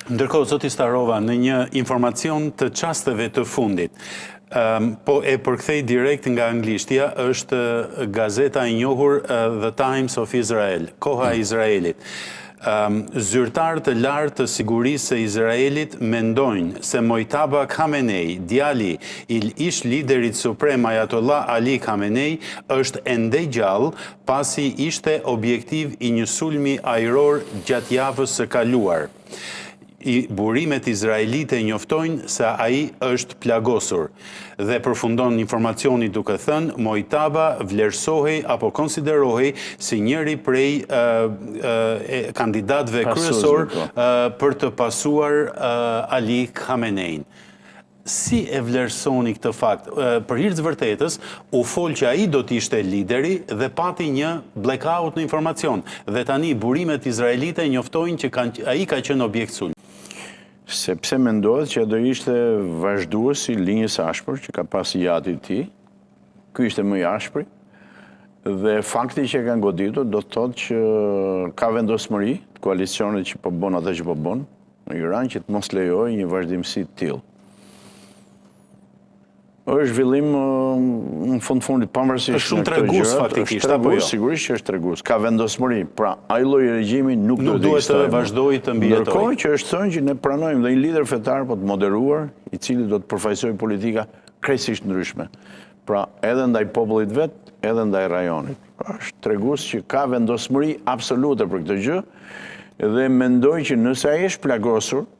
Ndërkohë, zoti Starova, në një informacion të çasteve të fundit, po e përkthej direkt nga anglishtja, është gazeta e njohur The Times of Israel, Koha e Izraelit. Zyrtarë të lartë të sigurisë së Izraelit mendojnë se Mojtaba Khamenei, djali ish liderit suprem Ayatollah Ali Khamenei, është ende gjallë pasi ishte objektiv i një sulmi ajror gjatë javës së kaluar. Burimet izraelite njoftojnë se ai është plagosur dhe përfundon informacioni duke thënë Mojtaba vlerësohej apo konsiderohej si njëri prej kandidatëve kryesor për të pasuar Ali Khamenein. Si e vlerësoni këtë fakt? Për hir të vërtetës, u fol që ai do të ishte lideri dhe pati një blackout në informacion. Dhe tani burimet izraelite njoftojnë që ai ka qenë objekt sulmi. Sepse mendohet që do ishte vazhduesi linjës ashpër që ka pas jati i tij. Ky ishte më i ashpri. Dhe fakti që e kanë goditur do të thotë që ka vendosmëri të koalicionit që po bën atë që po bën në Iran që të mos lejojë një vazhdimsi të tillë. Është zhvillim në fundit pavarësisht. Është shumë tregues faktikisht apo jo? Sigurisht që është tregues. Ka vendosmëri. Pra, ai lloj regjimi nuk duhet të vazhdojë të mbijetojë. Ndërkohë që është thënë që ne pranojmë dhe një lider fetar po të moderuar, i cili do të përfaqësojë politika krejtësisht ndryshme. Pra, edhe ndaj popullit vet, edhe ndaj rajonit. Është tregues që ka vendosmëri absolute për këtë gjë dhe mendoj që nëse ai është plagosur,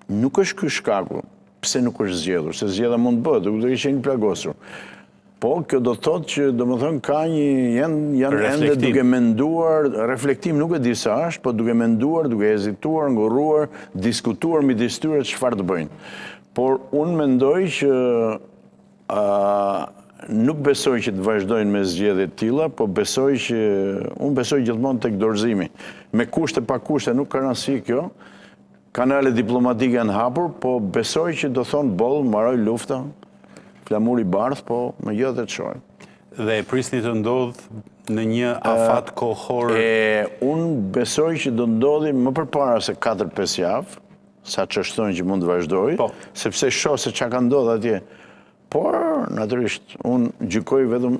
nuk është ky shkaku. Pse nuk është zgjedhur, se zgjedhja mund të bëhet, duke qenë plagosur. Po, kjo do të thotë që, domethënë, ka janë ende duke menduar, reflektim nuk e di sa është, po duke menduar, duke hezituar, ngurruar, diskutuar midis tyre çfarë të bëjnë. Por unë mendoj që nuk besoj që të vazhdojnë me zgjedhje të tilla, po unë besoj gjithmonë tek dorëzimi. Me kushte pa kushte nuk ka rëndësi kjo. Kanale diplomatike janë hapur, po besoj që do thonë boll, mbaroj lufta, flamuri bardh, po me gjë të çojnë. Dhe e prisni të ndodhë në një afat kohor? Unë besoj që do ndodhi më përpara se 4-5 javë, sa që është thonë që mund të vazhdojë, sepse shoh se çka ka ndodhur atje. Por, natyrisht, unë gjykoj vetëm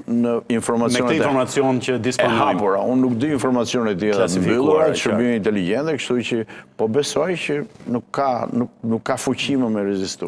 në informacionet me këtë informacion që disponojmë. E hapura, unë nuk di informacionet tjera të mbyllura, të shërbime inteligjente, kështu që po besoj që nuk ka fuqi më me rezistu.